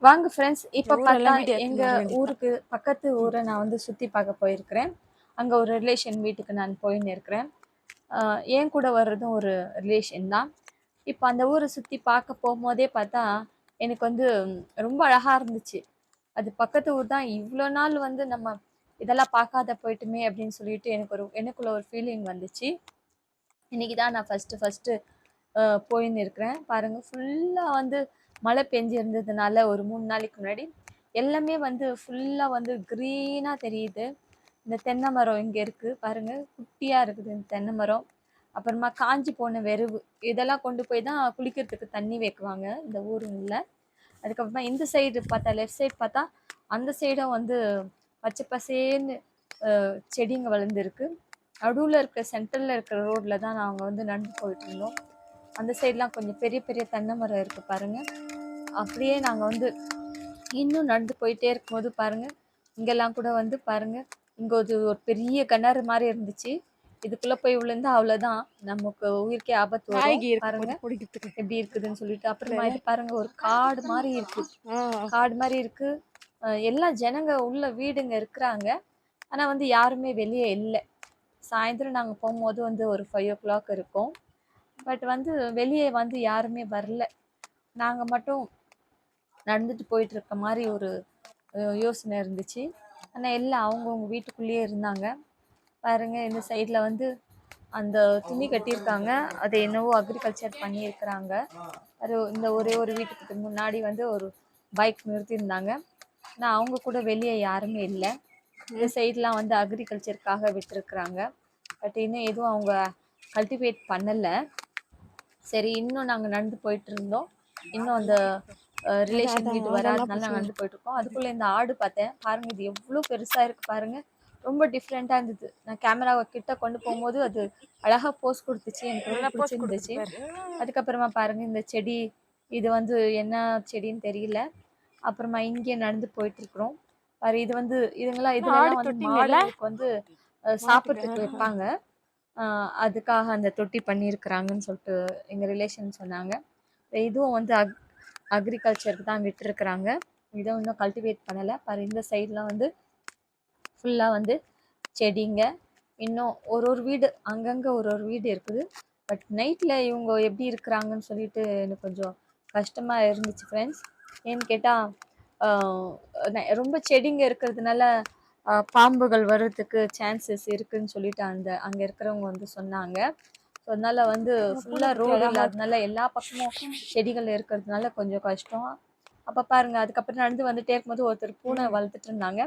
வாங்க ஃப்ரெண்ட்ஸ், இப்போ பார்த்தா ஊரெல்லாம் வீடியோ எங்க எடுத்துன்னு வர வேண்டியது. ஊருக்கு பக்கத்து ஊரை நான் வந்து சுற்றி பார்க்க போயிருக்கிறேன். அங்கே ஒரு ரிலேஷன் வீட்டுக்கு நான் போயின்னு இருக்கிறேன். என் கூட வர்றதும் ஒரு ரிலேஷன் தான். இப்போ அந்த ஊரை சுற்றி பார்க்க போகும்போதே பார்த்தா எனக்கு வந்து ரொம்ப அழகாக இருந்துச்சு. அது பக்கத்து ஊர் தான். இவ்வளோ நாள் வந்து நம்ம இதெல்லாம் பார்க்காத போயிட்டுமே அப்படின்னு சொல்லிட்டு எனக்குள்ள ஒரு ஃபீலிங் வந்துச்சு. இன்னைக்கு தான் நான் ஃபஸ்ட்டு போயின்னு இருக்கிறேன். பாருங்க, ஃபுல்லாக வந்து மழை பெஞ்சு இருந்ததுனால ஒரு 3 நாளைக்கு முன்னாடி எல்லாமே வந்து ஃபுல்லாக வந்து க்ரீனாக தெரியுது. இந்த தென்னை மரம் இங்கே இருக்குது பாருங்க, குட்டியாக இருக்குது இந்த தென்னை மரம். அப்புறமா காஞ்சி போன வெறுவு இதெல்லாம் கொண்டு போய் தான் குளிக்கிறதுக்கு தண்ணி வைக்குவாங்க இந்த ஊருங்களில். அதுக்கப்புறமா இந்த சைடு பார்த்தா, லெஃப்ட் சைடு பார்த்தா அந்த சைடும் வந்து பச்சை பசேன்னு செடிங்க வளர்ந்துருக்கு. நடுவில் இருக்கிற சென்டரில் இருக்கிற ரோட்டில் தான் நாங்கள் வந்து நடந்து போயிட்டு இருந்தோம். அந்த சைட்லாம் கொஞ்சம் பெரிய பெரிய தென்னை மரம் இருக்குது பாருங்கள். அப்படியே நாங்கள் வந்து இன்னும் நடந்து போயிட்டே இருக்கும்போது பாருங்கள், இங்கெல்லாம் கூட வந்து பாருங்கள், இங்கே ஒரு பெரிய கிணறு மாதிரி இருந்துச்சு. இதுக்குள்ளே போய் விழுந்தா அவ்வளோதான், நமக்கு உயிருக்கே ஆபத்து வரும். பாருங்க எப்படி இருக்குதுன்னு சொல்லிட்டு. அப்புறமா இது பாருங்க, ஒரு காடு மாதிரி இருக்கு. காடு மாதிரி இருக்கு. எல்லாம் ஜனங்க உள்ள வீடுங்க இருக்கிறாங்க. ஆனால் வந்து யாருமே வெளியே இல்லை. சாயந்தரம் நாங்கள் போகும்போது வந்து ஒரு 5 o'clock இருக்கும். பட் வந்து வெளியே வந்து யாருமே வரல. நாங்கள் மட்டும் நடந்துட்டு போயிட்டு இருக்க மாதிரி ஒரு யோசனை இருந்துச்சு. ஆனால் எல்லாம் அவங்கவுங்க வீட்டுக்குள்ளேயே இருந்தாங்க. பாருங்க, இந்த சைடில் வந்து அந்த துணி கட்டியிருக்காங்க. அது என்னவோ அக்ரிகல்ச்சர் பண்ணியிருக்கிறாங்க. அது இந்த ஒரே ஒரு வீட்டுக்கு முன்னாடி வந்து ஒரு பைக் நிறுத்தியிருந்தாங்க. ஆனால் அவங்க கூட வெளியே யாருமே இல்லை. இந்த சைட்லாம் வந்து அக்ரிகல்ச்சருக்காக விட்டுருக்குறாங்க. பட் இன்னும் எதுவும் அவங்க கல்டிவேட் பண்ணலை. சரி, இன்னும் நாங்கள் நடந்து போயிட்டு இருந்தோம். இன்னும் அந்த ரிலேஷன் வீடு வராதனால நாங்கள் நடந்து போயிட்டு இருக்கோம். அதுக்குள்ளே இந்த ஆடு பார்த்தேன் பாருங்க, இது எவ்வளோ பெருசாக இருக்குது பாருங்க. ரொம்ப டிஃப்ரெண்ட்டாக இருந்தது. நான் கேமராவை கிட்ட கொண்டு போகும்போது அது அழகாக போஸ் கொடுத்துச்சு. எனக்கு ரொம்ப பிடிச்சிருந்துச்சு. அதுக்கப்புறமா பாருங்க, இந்த செடி இது வந்து என்ன செடின்னு தெரியல. அப்புறமா இங்கே நடந்து போயிட்டு இருக்கிறோம் பாரு. இது வந்து இதுலலாம் வந்து மாடுகளுக்கு வந்து சாப்பிட்றதுக்கு வைப்பாங்க. அதுக்காக அந்த தொட்டி பண்ணியிருக்கிறாங்கன்னு சொல்லிட்டு எங்கள் ரிலேஷன் சொன்னாங்க. இதுவும் வந்து அக்ரிகல்ச்சருக்கு தான் விட்டுருக்குறாங்க. இதை இன்னும் கல்டிவேட் பண்ணலை பாரு. இந்த சைட்லாம் வந்து ஃபுல்லாக வந்து செடிங்க. இன்னும் ஒரு வீடு அங்கங்கே ஒரு வீடு இருக்குது. பட் நைட்டில் இவங்க எப்படி இருக்கிறாங்கன்னு சொல்லிட்டு எனக்கு கொஞ்சம் கஷ்டமாக இருந்துச்சு ஃப்ரெண்ட்ஸ். ஏன்னு கேட்டால் ரொம்ப செடிங்க இருக்கிறதுனால பாம்புகள் வர்றதுக்கு சான்சஸ் இருக்குதுன்னு சொல்லிட்டு அங்கே இருக்கிறவங்க வந்து சொன்னாங்க. ஸோ அதனால் வந்து ஃபுல்லாக ரோடு இல்லாததுனால எல்லா பக்கமும் செடிகள் இருக்கிறதுனால கொஞ்சம் கஷ்டம். அப்போ பாருங்கள், அதுக்கப்புறம் நடந்து வந்துட்டே இருக்கும்போது ஒருத்தர் பூனை வளர்த்துட்டு இருந்தாங்க.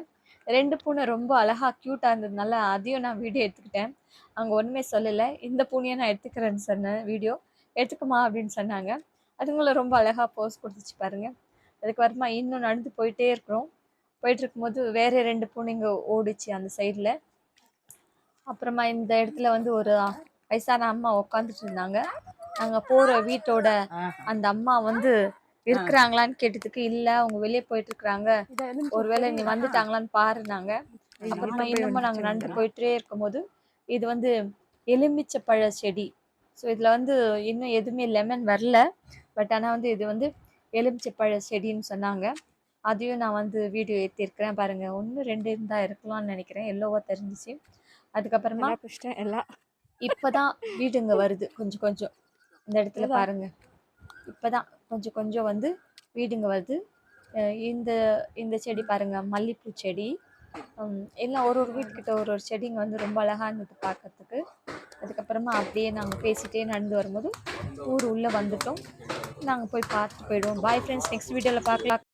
2 பூனை ரொம்ப அழகாக க்யூட்டாக இருந்ததுனால அதையும் நான் வீடியோ எடுத்துக்கிட்டேன். அவங்க ஒன்றுமே சொல்லலை. இந்த பூனையை நான் எடுத்துக்கிறேன்னு சொன்னேன். வீடியோ எடுத்துக்குமா அப்படின்னு சொன்னாங்க. அதுங்களும் ரொம்ப அழகாக போஸ் கொடுத்துச்சு பாருங்கள். அதுக்கப்புறமா இன்னும் நடந்து போயிட்டே இருக்கிறோம். போயிட்டு இருக்கும்போது வேறு 2 பூனைங்க ஓடிச்சு அந்த சைடில். அப்புறமா இந்த இடத்துல வந்து ஒரு வயசான அம்மா உட்காந்துட்டு இருந்தாங்க. நாங்கள் போகிற வீட்டோட அந்த அம்மா வந்து இருக்கிறாங்களான்னு கேட்டதுக்கு இல்லை, அவங்க வெளியே போயிட்டு இருக்கிறாங்க, ஒருவேளை நீ வந்துட்டாங்களான்னு பாருனாங்க. அப்புறமா இன்னமும் நாங்கள் நடந்து போயிட்டே இருக்கும்போது இது வந்து எலுமிச்சை பழ செடி. ஸோ இதில் வந்து இன்னும் எதுவுமே லெமன் வரல. பட் ஆனால் வந்து இது வந்து எலுமிச்சை பழ செடின்னு சொன்னாங்க. அதையும் நான் வந்து வீடியோ ஏற்றிருக்கிறேன் பாருங்கள். 1 2 இருந்தால் இருக்கலாம்னு நினைக்கிறேன். எல்லோவா தெரிஞ்சிச்சு. அதுக்கப்புறமா எல்லாம் இப்போதான் வீடுங்க வருது கொஞ்சம் கொஞ்சம். இந்த இடத்துல பாருங்க, இப்போதான் கொஞ்சம் கொஞ்சம் வந்து வீடுங்க வருது. இந்த இந்த செடி பாருங்க, மல்லிப்பூ செடி. எல்லாம் ஒரு வீட்டுக்கிட்ட ஒரு செடிங்க வந்து ரொம்ப அழகாக இருந்தது பார்க்கறதுக்கு. அதுக்கப்புறமா அப்படியே நாங்கள் பேசிகிட்டே நடந்து வரும்போது ஊர் உள்ளே வந்துட்டோம். நாங்கள் போய் பார்த்துட்டு போயிடுவோம். பாய் ஃப்ரெண்ட்ஸ், நெக்ஸ்ட் வீடியோவில் பார்க்கலாம்.